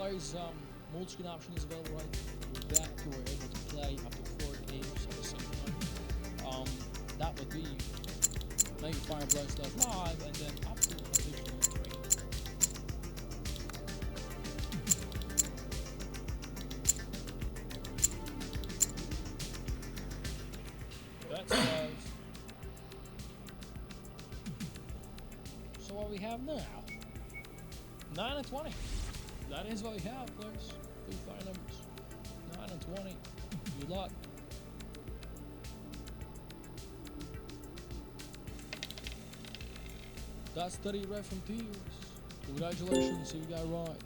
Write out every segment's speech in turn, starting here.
players, multi-screen option is available, right? With that, you are able to play up to 4 games at the same time. That would be maybe Fire Blast Live and then up to additional 3. That's closed. So what we have now? 9 and 20. That is what we have, players. 2 fire numbers. 9 and 20. Good luck. That's 30 red from Tears. Congratulations, you got right.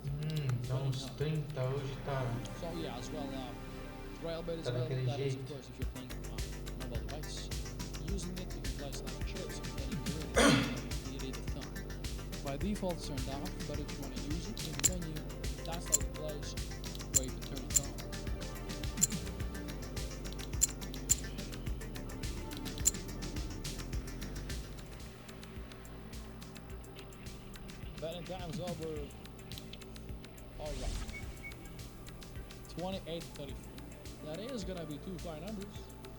Dá uns 30 hoje, tá? So yeah, as well, trial beta is available. That is, of course, if you're playing mobile device. Using it, you can play like chips and getting good at the time. By default, it's turned off, but if you want to use it in the menu, that's like the place where you can turn it on. Betting time's over. Alright. 28-34. That is gonna be 2 fine numbers.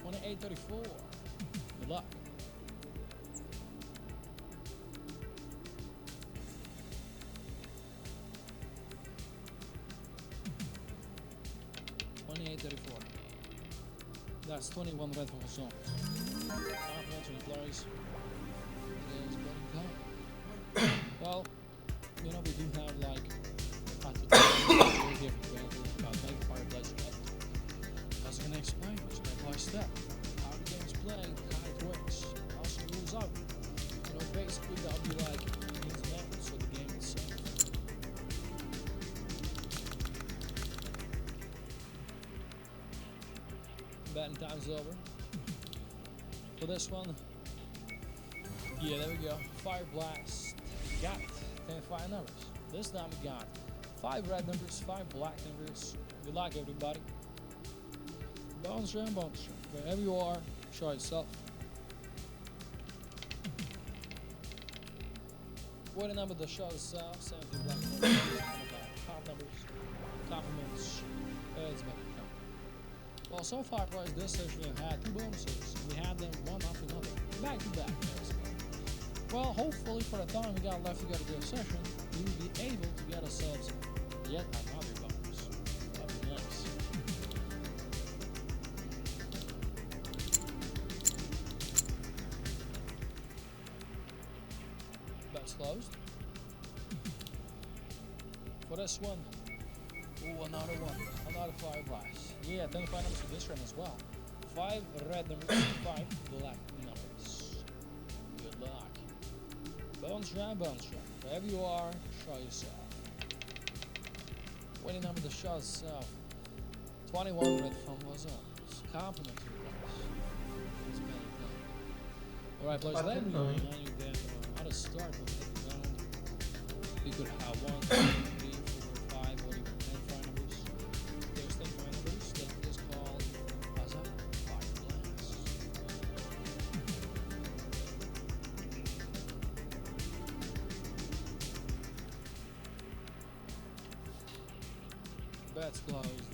28-34. Good luck. That's 21 red for zone. Complimentary plays. It is betting time. Well, you know, we do have like very different ways about making fireplace net. As I can explain step by step how the game's played, how it works, how it moves out. You know, basically that'll be like ins and outs of the game itself. Betting time's over. For this one, yeah, there we go. Fire Blast. Got it. 10 fire numbers. This time we got 5 red numbers, 5 black numbers. Good luck, everybody. Bounce round, bounce round. Wherever you are, show yourself. What the number that shows itself, 17 black numbers, top numbers, compliments, it's better. Well, so far, guys, this session we had 2 bonuses. We had them one after another, back to back. Well, hopefully for the time we got left to get to this session, we will be able to get ourselves yet another bonus. That'd be nice. That's closed. For this one, ooh, another one, another 5 blast. Yeah, 10 fire numbers for this run as well. 5 red numbers, 5 black numbers. Good luck. Bounce round, wherever you are, show yourself. Winning number that shows itself. 21 red from Lazons. Compliment to you guys. It's better done. Alright, players, let me remind you that how to start with the round. You could have 1, 2, 3, 4, 5, or even 10 fire numbers. There's 10 fire numbers that is called Fase Fire Blast. Bets closed.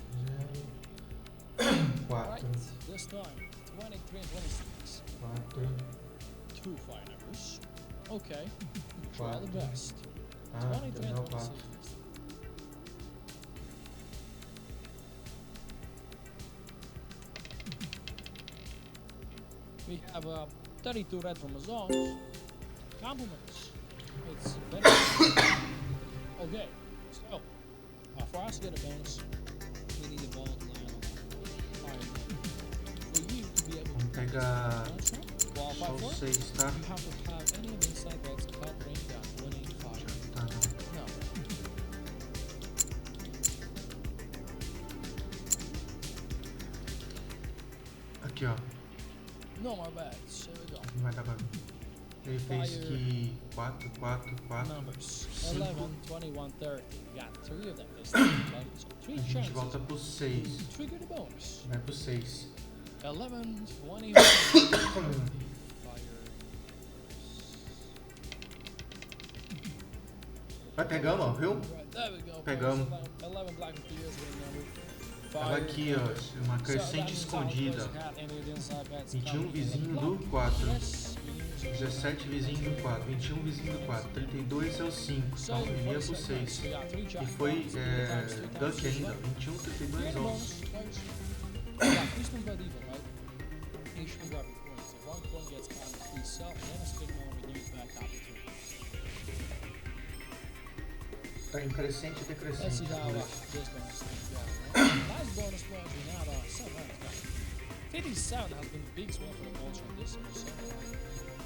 Right, this time 23 and 26. 2 fire numbers. Okay, try the best. 23 and 26. We have 32 red from Lazons. Compliments. It's better. Okay, so for us to get a bonus, we need a ball to land on fire. For you to be able to pegar qualify só for it, 6, tá? you have to have any of the inside bets covering that winning fire. Tá, não. No. Aqui, ó. No more bets. Here we go. Vai dar agora. Ele fez que 4, 4, 4. Numbers 5. 11, 21, 30. We got 3 of them this time. So 3 A gente chances volta pro 6. to trigger the bonus. Vai pro 6. 11, 21. Fire. Vai, pegamos, ó, viu? Right, there we go. Pegamos. 11 black and clears again number. Tava aqui, ó, uma crescente escondida. 21 vizinho do 4. 17 vizinho do 4. 21 vizinho do 4. 32 é o 5. Então eu ia pro 6. E foi Duck ainda. 21, 32, 11. Tá em crescente e decrescente. Let's see how this bonus thing goes. Nice bonus points we have 7 rounds. 57 has been the big swing for the culture on this episode.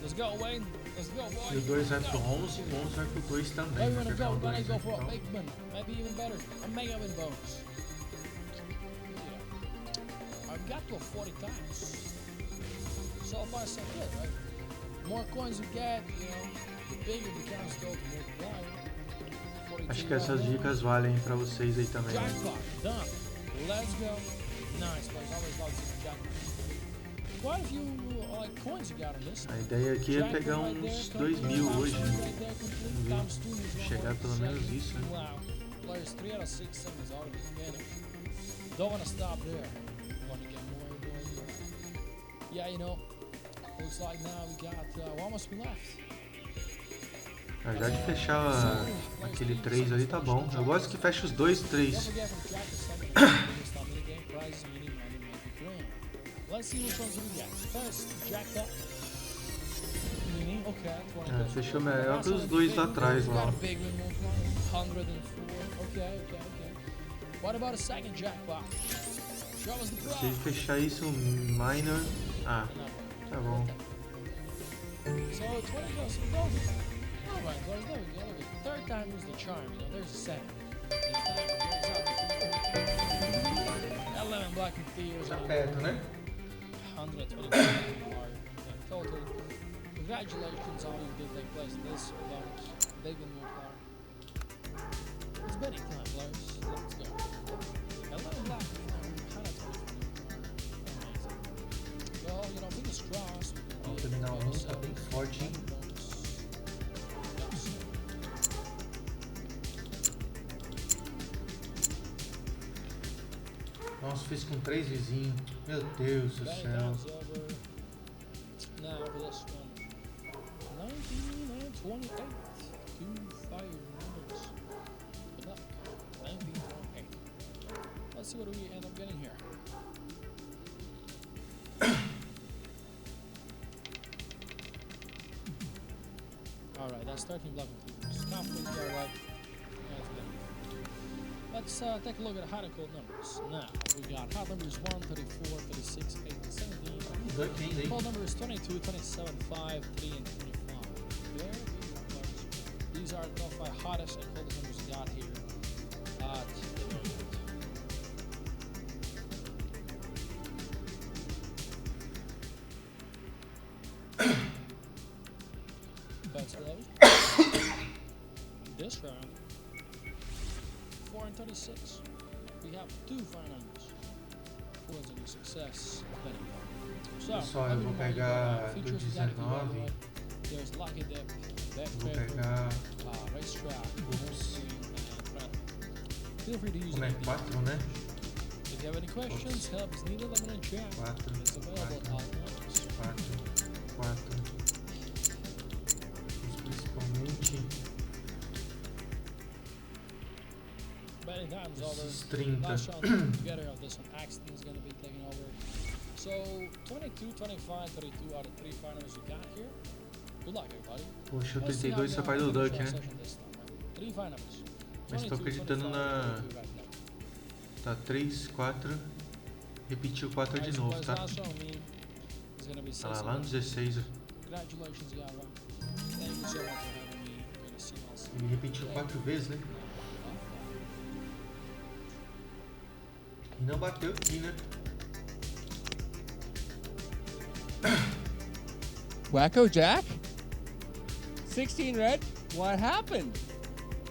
Let's go, Wayne. Let's go, boy. E o 2 vai pro 11 e o 11 vai pro 2 também. Where you Vai wanna pegar go? o We're 2, gonna go for a então. big win. Maybe even better. A mega win bonus. Yeah. I've got to 40 times. So far, so good, right? More coins you get, you know, the bigger it becomes to multiply. Acho que essas dicas valem pra vocês aí também. Jackpot, done. Let's go. Nice, guys. Always love to see jackpot. Quite a few coins you got on this. A ideia aqui é pegar uns 2.000 hoje, né? Vamos ver. Chegar pelo menos isso, né? Wow. Players 3 out of 6 seconds out of the beginning. Don't wanna stop there. Want to get more and more. Yeah, you know. Looks like now we got one more spin left. Já de fechar aquele 3 ali tá bom. Eu gosto que feche os 2, 3. Fechou melhor que os 2 lá atrás lá. Se fechar isso, minor. Ah, tá bom. Alright, boys, there we go. Look at third time was the charm, you know, there's a second. 11 black and fears. Tá perto, né? 120 hard total. Congratulations on you did take place in this bonus. They've been more hard. It's betting time, players. Let's go. 11 black and 120. Amazing. Well, you know, fingers crossed. Vamos terminar um, tá bem forte, hein? Nossa, fiz com 3 vizinhos. Meu Deus do céu. Now for this one. 19 and 28. 2 5 numbers. Good luck. 19 and 28. Let's see what we end up getting here. Alright, that's 13 black and 2. Confidence go right. Let's take a look at hot and cold numbers. Now, we got hot numbers 1, 34, 36, 8, and 17. Cold numbers 22, 27, 5, 3, and 25. Very good numbers. These are the top 5 hottest and coldest numbers we got here at the moment. That's close. This round. 4 and 36. We have 2 fine numbers. 4 is a new success. So, pessoal, eu vou pegar do 19. There's Lucky Dip, Vou pegar Racetrack, Oops. Feel free to use Como é? 4, né? If you have any questions, help is needed, let me know in chat. 4, It's available 4, all times. 4, 4. Principalmente Betting time's over. esses 30. Last shot together of this one. Axton is going to be taking over. So 22, 25, 32 out of 3 finals you got here. Good luck, everybody. Poxa, o Let's see how 32 só we faz do finish Duck, our né? session this time, right? 3 finals. Mas tô 22, acreditando 25, na... 32 right now. Tá, 3, 4. Repetiu 4 de novo, tá? Ah lá no 16. Congratulations, Gava. Thank you so much for having me. Good to see us. Ele repetiu 4 vezes, né? E não bateu aqui, né? Wacko Jack? 16 red? What happened?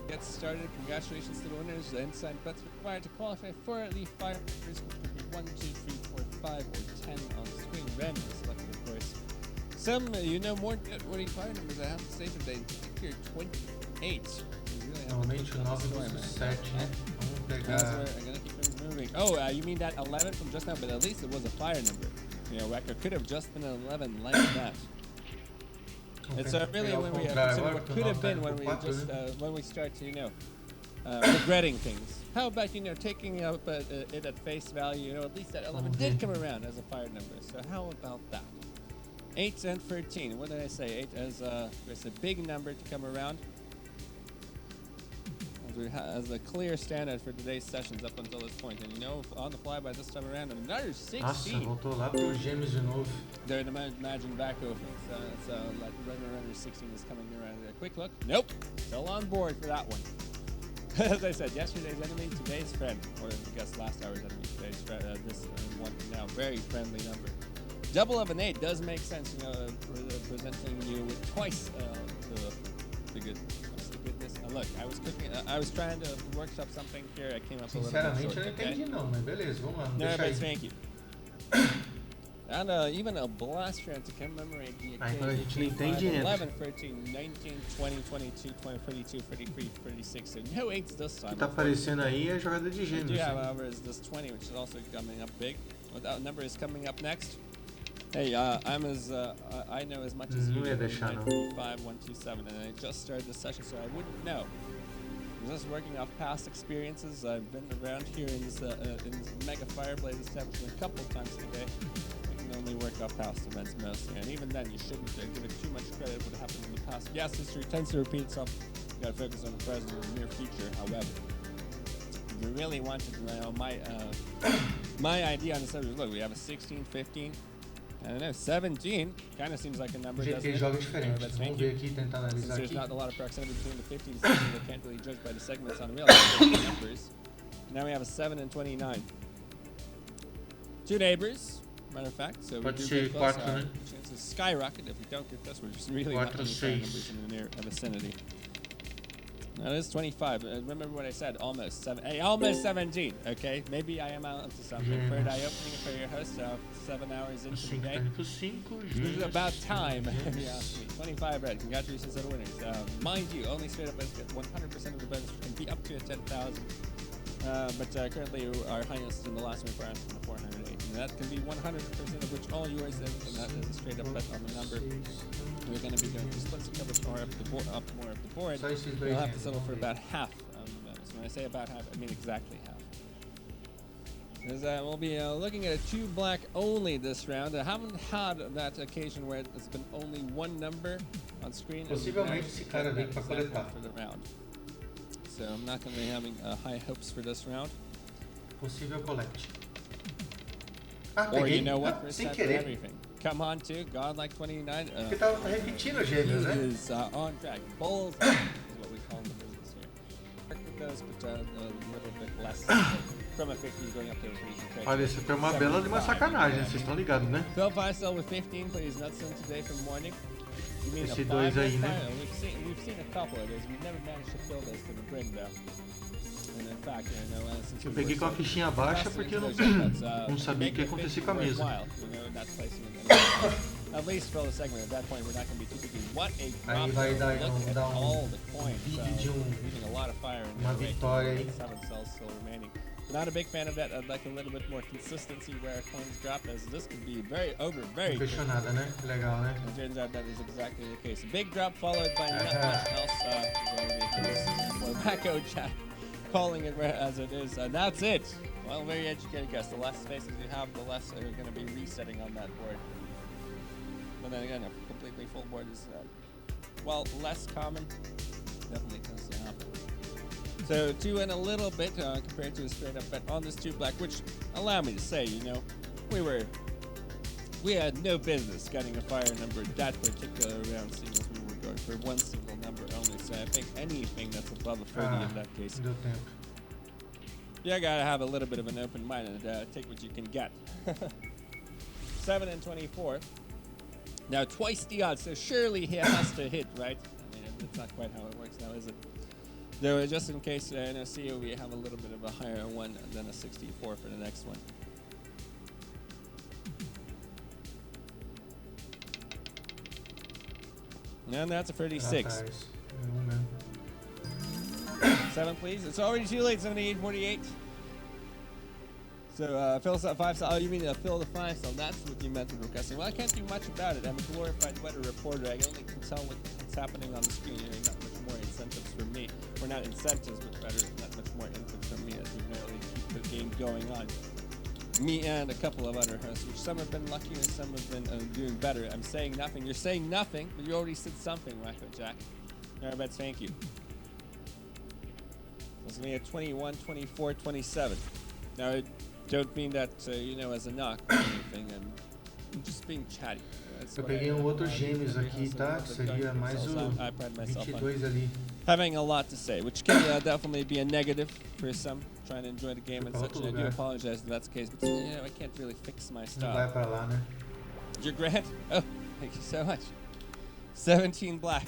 Get started. Congratulations to the winners. The inside bets required to qualify for the 5 numbers could be 1, 2, 3, 4, 5, or 10 on the screen. Randomly selected, of course. Some, you know, more winning 5 numbers. I have to say today, I think you're 28. really have Normalmente to o look up 9 the story, usa o man. 7, né? Vamos That's pegar. where I'm gonna keep things moving. Oh, you mean that 11 from just now? But at least it was a fire number. You know, Wrecker could have just been an 11 like that. It's really when we consider what could have been when we just when we start to, you know, regretting things. How about, you know, taking up it at face value? You know, at least that 11 did come around as a fire number. So how about that? 8 and 13. What did I say? 8 as it's a big number to come around. As a clear standard for today's sessions up until this point. And you know, on the fly by this time around, another 16. Nossa, voltou lá pro Gêmeos de novo. They're the Imagine back over. So like runner 16 is coming around. A quick look. Nope. Still on board for that one. As I said, yesterday's enemy, today's friend. Or I guess last hour's enemy, today's friend. This one now, very friendly number. Double of an 8 does make sense, you know, presenting you with twice the good. Goodness. Look, I was trying to workshop something here. I came up a little bit Sinceramente, short, eu não entendi não, mas beleza, vamos lá. No, Deixa but aí. thank you. And even a blast round to commemorate the Aí quando a gente não entende, 11, 13, 19, 20, 22, 20, 32, 33, 36. So no 8s this O time. que tá aparecendo aí é a jogada de We do Gêmeos. have, however, is this 20, which is also coming up big. Well, that number is coming up next. Hey, I know as much as you Não ia do. deixar, não. 935, 127, and I just started the session, so I wouldn't know. I'm just working off past experiences. I've been around here in this Mega Fireblaze establishment a couple of times today. I can only work off past events mostly, and even then, you shouldn't give it too much credit what happened in the past. Yes, history tends to repeat itself. You gotta focus on the present and the near future, however. If you really wanted to know my idea on the subject, look, we have a 16, 15, I don't know, 17 kind of seems like a number. O jeito que ele joga é diferente. Vamos ver aqui, tentar analisar There's aqui. not a lot of proximity between the 15 and 16, they can't really judge by the segments on real numbers. Now we have a 7 and 29. Two neighbors, matter of fact. So we Pode do ser get close. 4, né? Chances skyrocket if we don't get this. We're just really not 4, any fair 6. numbers in the near vicinity. Now this is 25. Remember what I said? Almost 7. Hey, almost 17. Okay, maybe I am out to something. Third eye opening for your host. 7 hours O into the 5 day. tá indo pro 5. This is about time, if you ask me. 25 red. Congratulations to the winners. Mind you, only straight up bets get 100% of the bonus can be up to a 10,000. But currently our highest in the last 24 hours is 408. And that can be 100% of which all yours is, and that is a straight up bet on the number. We're going to be doing splits and covers more up more of the board. Só esses dois. We'll have to settle for about half. So when I say about half, I mean exactly half. Because we'll be looking at a 2 black only this round. I haven't had that occasion where it's been only one number on screen. Possivelmente esse cara vem pra coletar. For the round. So I'm not going to be having high hopes for this round. Possível collect. Ah, Or peguei. you know what? First Sem time for querer. everything. Come on to Godlike 29. Porque tá repetindo Gêmeos, né? He is on track. Bulls is what we call in the business here. Work with those, but a little bit less. From a 50 going up to a 3. Olha, isso foi uma bela de uma sacanagem, vocês estão ligados, né? Phil Faisal with 15, please. Nuts in today from morning. You mean Esse a dois 5 aí, né? We've seen a couple of those. We've never managed to fill those to the brim though. And in fact, you know, since Eu peguei com a fichinha baixa porque eu não sabia o que ia acontecer com a mesa. At least fill the segment. At that point, we're not going to be too picky. What a Aí vai dar look at all the coins. vídeo de Leaving a lot of fire in uma there, vitória aí. 7 cells still remaining. Not a big fan of that. I'd like a little bit more consistency where coins drop, as this could be very very quick. Impressionada, né? Legal, né? It turns out that is exactly the case. A big drop followed by not much else. Wacko Jack calling it as it is. That's it. Well, very educated guess. The less spaces you have, the less are going to be resetting on that board. But then again, a completely full board is, well, less common. Definitely tends to happen. So 2 and a little bit compared to a straight up bet on this 2 black, which allow me to say, you know, we had no business getting a fire number that particular round, seeing as we were going for one single number only. So I think anything that's above a 30 in that case. Deu tempo. You gotta have a little bit of an open mind and take what you can get. 7 and 24. Now twice the odds, so surely he has to hit, right? I mean, that's not quite how it works now, is it? Though just in case in a CO we have a little bit of a higher one than a 64 for the next one. And that's a 36. 7, please. It's already too late. 78-48. So Phil 5 star. Oh, you mean Phil the 5 star? That's what you meant with requesting. Well, I can't do much about it. I'm a glorified weather reporter. I only can tell what's happening on the screen. Not much more incentives for me. Or not incentives, but rather not much more input from me as we merely keep the game going on. Me and a couple of other hosts, which some have been lucky and some have been doing better. I'm saying nothing. You're saying nothing, but you already said something, Wacko Jack. Alright, thank you. It's going to be a 21, 24, 27. Now, I don't mean that, as a knock or anything. I'm just being chatty. Eu peguei outro gêmeos aqui, tá? Que seria mais o 22 ali. Having a lot to say, which can definitely be a negative for some trying to enjoy the game and such. And I do apologize if that's the case, but I can't really fix my style. Vai pra lá, né? Your grant? Oh, thank you so much. 17 black.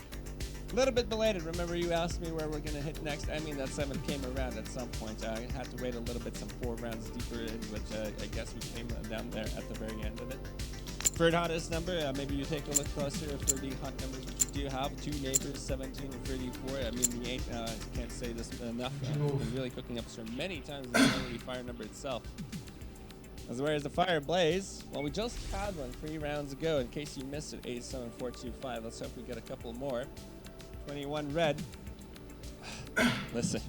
A little bit belated. Remember you asked me where we're going to hit next? I mean, that 7 came around at some point. I had to wait a little bit, some 4 rounds deeper in, which I guess we came down there at the very end of it. Third hottest number, maybe you take a look closer for the hot numbers which you do have. 2 neighbors, 17 and 34. I mean, the 8, I can't say this enough. I've been really cooking up so many times the fire number itself. As where is the fire blaze? Well, we just had one 3 rounds ago. In case you missed it, 87425. Let's hope we get a couple more. 21 red. Listen.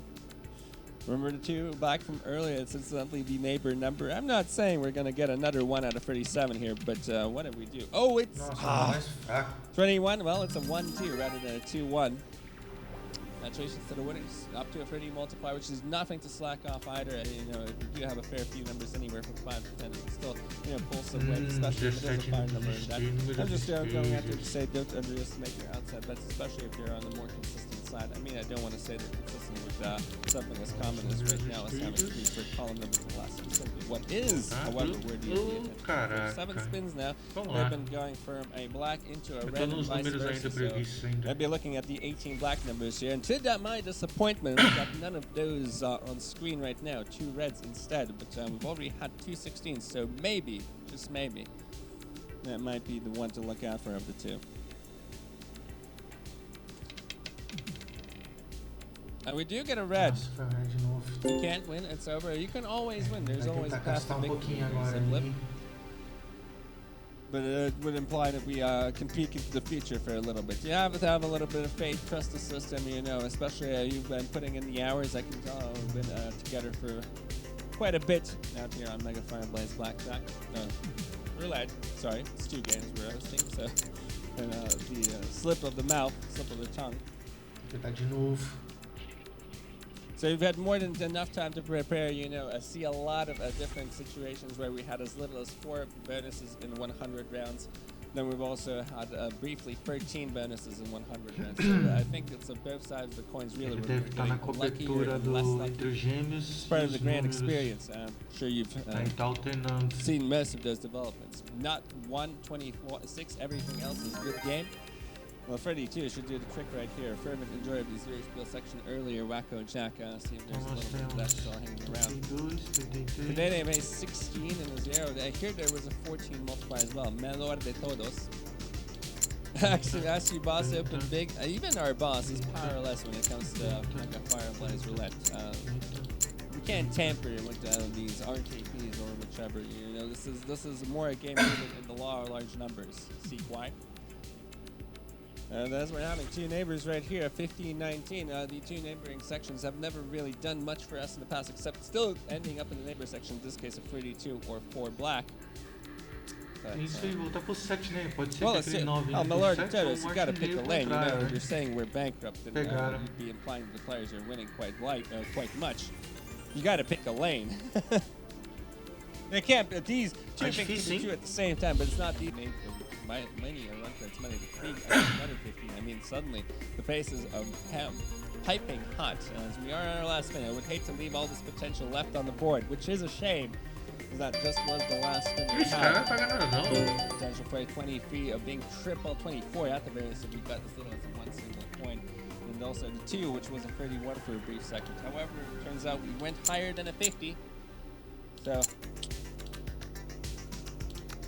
Remember the 2 black from earlier? It's incidentally the neighbor number. I'm not saying we're going to get another 1 out of 37 here, but what did we do? Oh, it's 21. Well, it's a 1-2 rather than a 2-1. Congratulations to the winners. Up to a 30 multiplier, which is nothing to slack off either. If you do have a fair few numbers anywhere from 5 to 10, you can still pull some weight, especially if it is a fire number. I'm just going out there to say don't underestimate your outside bets, especially if you're on the more consistent side. I mean, I don't want to say they're consistent with something as common as right now as having 3 for column numbers in the last one. Simply what is, however, where do you get 7 spins now. They've been going from a black into a red and vice versa. So I'd be looking at the 18 black numbers here. And to my disappointment, we've got none of those on screen right now. 2 reds instead, but we've already had 2 16s, so maybe, just maybe, that might be the one to look out for of the 2. We do get a red. You can't win, it's over. You can always win. There's always a path to victory. But it would imply that we can peek into the future for a little bit. You have to have a little bit of faith, trust the system, especially you've been putting in the hours. I can tell we've been together for quite a bit out here on Mega Fire Blaze Blackjack. Roulette, sorry, it's 2 games we're hosting, so. And the slip of the mouth, slip of the tongue. So we've had more than enough time to prepare, I see a lot of different situations where we had as little as 4 bonuses in 100 rounds. Then we've also had briefly 13 bonuses in 100 rounds. So I think it's both sides of the coins really. Deve estar na cobertura entre os gêmeos. It's part of the grand experience. I'm sure you've seen most of those developments. Not 1, 26, everything else is good game. Well, Freddy, too, should do the trick right here. Fervent enjoyer of the zero spiel section earlier. Wacko Jack, see if there's a little bit of that still hanging around. Today they made 16 in the 0. I hear there was a 14 multiplier as well. Menor de todos. Actually, Ashley Boss opened big. Even our boss is powerless when it comes to Mega Fire Blaze Roulette. We can't tamper with these RTPs or whichever. This is more a game rooted in the law of large numbers. See why? And as we're having 2 neighbors right here, 15-19, the 2 neighboring sections have never really done much for us in the past, except still ending up in the neighbor section, in this case of 32 or 4 black. Isso aí, voltar pro 7, né? Pode ser well, que aquele 9 my lord, you gotta pick a lane. You're saying we're bankrupt, and you'd be implying the players are winning quite much. You gotta pick a lane. They can't, these 2 things can be 2 at the same time, but it's not the money or run for its money to 3 another 15. I mean, suddenly the faces of piping hot as we are on our last minute. I would hate to leave all this potential left on the board, which is a shame, because that just was the last spin we had. Potential for a 23 of being triple 24 at the very least. We got this little as a 1 single coin, and also the 2, which was a 31 for a brief second. However, it turns out we went higher than a 50. So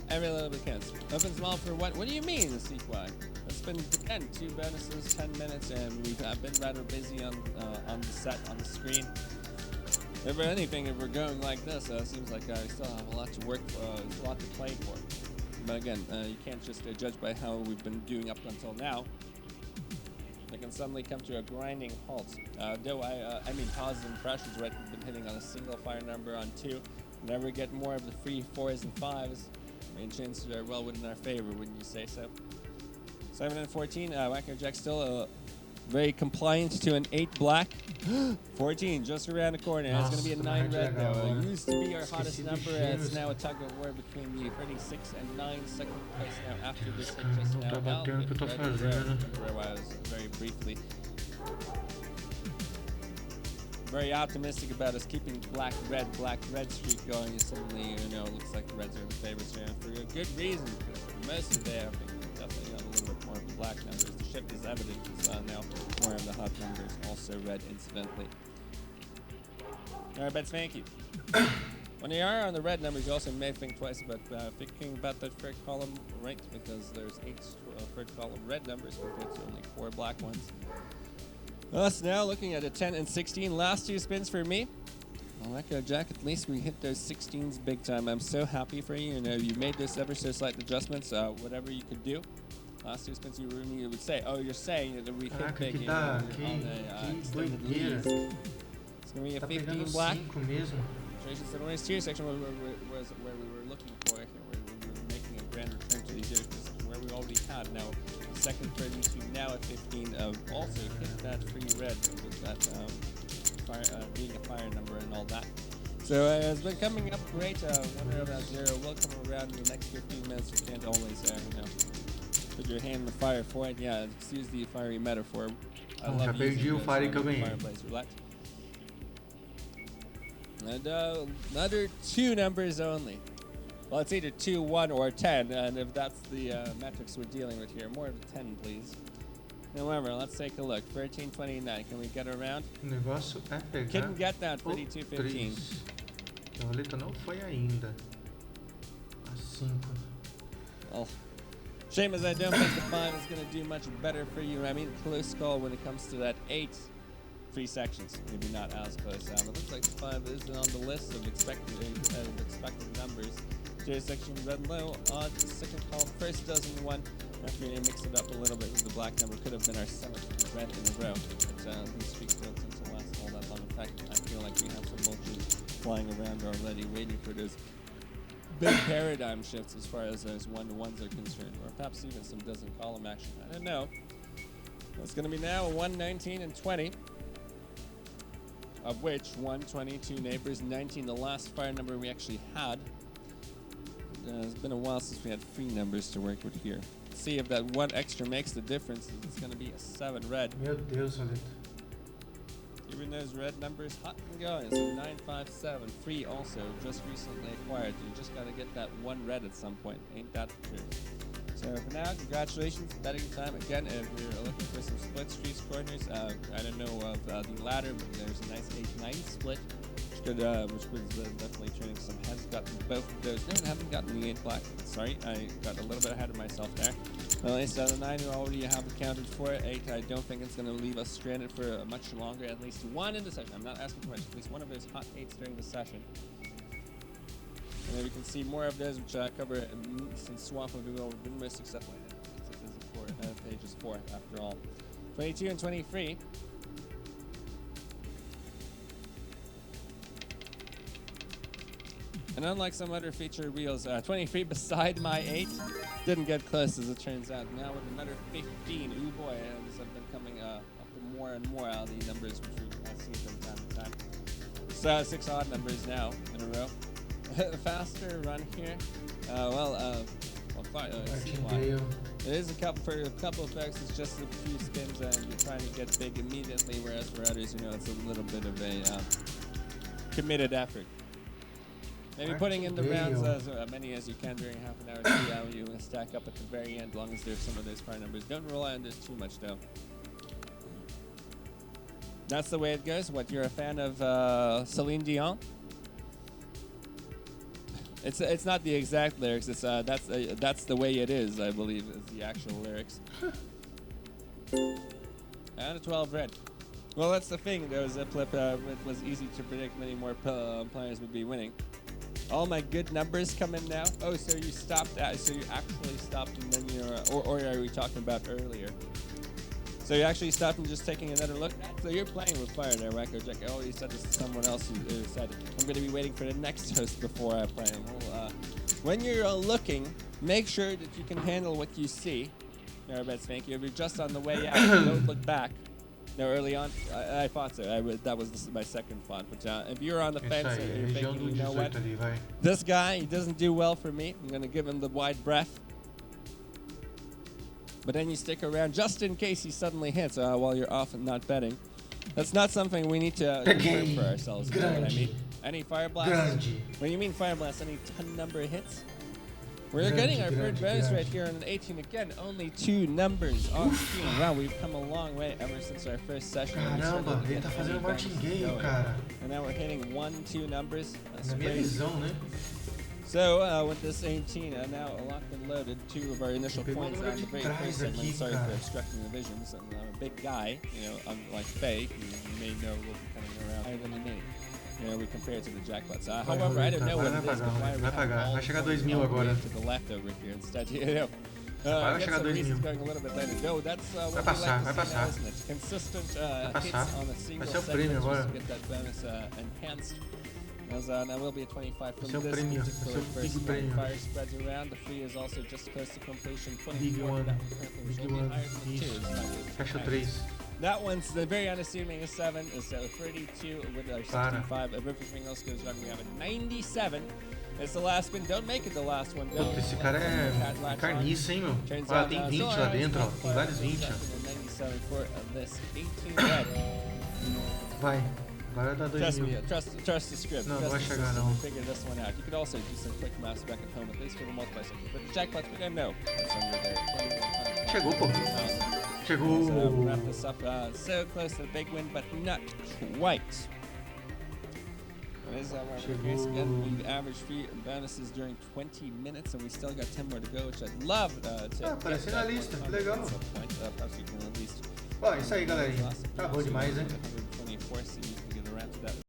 Every little bit counts. Open small for what? What do you mean, Sequoia? It's been, again, 2 bonuses, 10 minutes, and we've been rather busy on the set, on the screen. If anything, if we're going like this, it seems like we still have a lot to work for, a lot to play for. But again, you can't just judge by how we've been doing up until now. They can suddenly come to a grinding halt. Though I mean, positive impressions, right? We've been hitting on a single fire number on 2. Whenever we get more of the 3s, 4s, and 5s, I mean, chances are well within our favor, wouldn't you say so? 7 and 14, Wacko Jack still very compliant to an 8 black. 14, just around the corner. It's going to be a 9 red now. It used to be our hottest number. It's now a tug of war between the 36 and 9, second place now after this hit just now. Where I was very briefly. Very optimistic about us keeping black red streak going. And suddenly, you know, it looks like the Reds are in the favorites here for a good reason. For most of the day, I think we're definitely on a little bit more of the black numbers. The shift is evident. It's now more of the hot numbers, also red, incidentally. All right, bets, thank you. When you are on the red numbers, you also may think twice about thinking about that third column right, because there's 8 third column red numbers compared to only 4 black ones. Us now looking at a 10 and 16. Last 2 spins for me. Well, Wacko Jack, at least we hit those 16s big time. I'm so happy for you. You know, you made those ever so slight adjustments, whatever you could do. Last 2 spins you would say, oh, you're saying that we hit big here on the extended leads. It's going to be a 15 black. Congratulations to the race 2 section was where we were looking for here, where we were making a grand return to these areas, where we already had now. Second 32, now at 15. Also hit that free red with that being a fire number and all that. So it's been coming up great. Wonder about 0 will come around in the next 15 minutes. You can't always, you know, put your hand in the fire for it. Yeah, excuse the fiery metaphor. I love using o fire que eu ganhei. Fireplace roulette. And another 2 numbers only. Well, it's either 2, 1, or 10, and if that's the metrics we're dealing with here, more of a 10, please. However, let's take a look. 1329, can we get around? O negócio é pegar. Couldn't get that 3215. A roleta não foi ainda. A 5. Well, shame as I don't think the 5 is going to do much better for you. I mean, close call when it comes to that 8. 3 sections, maybe not as close. It looks like the 5 is on the list of expected numbers. Section red low, odd, second column, first dozen 1. After you mix it up a little bit with the black number, could have been our 7th red in a row. But these streaks don't seem to last all that long. In fact, I feel like we have some vultures flying around already, waiting for those big paradigm shifts as far as those 1-to-1s are concerned, or perhaps even some dozen column action. I don't know. It's going to be now a 1, 19, and 20. Of which 1, 22 neighbors, 19, the last fire number we actually had. It's been a while since we had 3 numbers to work with here. Let's see if that 1 extra makes the difference. It's going to be a 7 red. Meu Deus, Roleta. Even those red numbers hot and going. So 957, 3 also just recently acquired. You just got to get that 1 red at some point. Ain't that true? So for now, congratulations, betting time. Again, if you're looking for some split streets corners, I don't know of the ladder, but there's a nice 8-9 split, which was definitely turning some heads. Got both of those. No, I haven't gotten the 8 black. Sorry, I got a little bit ahead of myself there. Well, at least out of 9, we already have accounted for it. 8, I don't think it's going to leave us stranded for much longer. At least 1 in the session. I'm not asking for much. At least 1 of those hot 8s during the session. And then we can see more of those, which I cover since Swamp of Google have been most successful. Page is 4 after all. 22 and 23. And unlike some other feature wheels, 23 beside my 8 didn't get close as it turns out. Now with another 15, ooh boy, these have been coming up more and more out of the numbers which we've seen from time to time. So 6 odd numbers now in a row. Faster run here. It is a couple of effects. It's just a few spins and you're trying to get big immediately, whereas for others, you know, it's a little bit of a committed effort. Maybe putting in the rounds as many as you can during half an hour to see how you stack up at the very end, as long as there's some of those fire numbers. Don't rely on this too much, though. That's the way it goes. What, you're a fan of Celine Dion? It's not the exact lyrics. It's that's the way it is. I believe is the actual lyrics. And a 12 red. Well, that's the thing. There was a flip. It was easy to predict many more players would be winning. All my good numbers come in now. Oh, so you stopped at? So you actually stopped and then you're, or are we talking about earlier? So you actually stopped and just taking another look. So you're playing with fire there, Record Jack. Oh, you said this to someone else who said, I'm going to be waiting for the next host before I play him. Well, when you're looking, make sure that you can handle what you see. No, thank you. If you're just on the way out, don't look back. No, early on, I thought so. That was my second thought. But if you're on the fence and you're thinking, you know what, this guy, he doesn't do well for me. I'm going to give him the wide breath. But then you stick around just in case he suddenly hits while you're off and not betting. That's not something we need to confirm for ourselves. You know what I mean? Any fire blasts? When you mean fire blasts, any ton number of hits? We're getting our third bonus right here on an 18 again. Only 2 numbers on screen. Wow, we've come a long way ever since our first session. Caramba, ele tá fazendo martingale, cara. And now we're hitting 1, 2 numbers. That's Na minha visão, né? So, with this 18 now locked and loaded, 2 of our initial points on the very first segment. Sorry for obstructing the visions. And I'm a big guy, you know, unlike Faye, who you may know will be coming around higher than me. You know, we compare it to the jackpots. However, I don't know what it is, but why vai pagar. Vai chegar 2.000 agora. To the left over here instead, you know. Vai chegar 2.000. Going a little bit later. No, that's what vai passar, we like vai to see passar. now, isn't it? Consistent hits on a single Vai ser o segment prêmio agora. just to get that bonus enhanced. As that will be a 25 from Esse é o this prêmio, particular esse é o first big prêmio. fire spreads around. The free is also just close to completion. 24. Big one, That currently big will be one. higher than the 2. Isso. Fecha 3. That one's the very unassuming is 7, so 32 with our 65. If everything else goes wrong, we have a 97. It's the last spin. Don't make it the last one. Don't Puta, esse cara é carniça, hein, meu? Olha, tem 20 lá dentro, ó. Tem vários 20, ó. 97 for this 18 red. Vai. Agora dá 2.000. Trust the script. Não, não vai chegar, não. Figure this one out. You could also do some quick maths back at home, at least for the multiply section. But the jackpots, we don't know. It's under there. 2100. Chegou, pô. Chegou. So wrap this up. So close to the big win, but not quite. This is our case again. We average fee bonuses during 20 minutes, and we still got 10 more to go, which I'd love to. Apareceu na lista, que legal. Perhaps you can at least. Ó, isso aí, galerinha. Tá bom demais, hein? 124, so you can get around to that.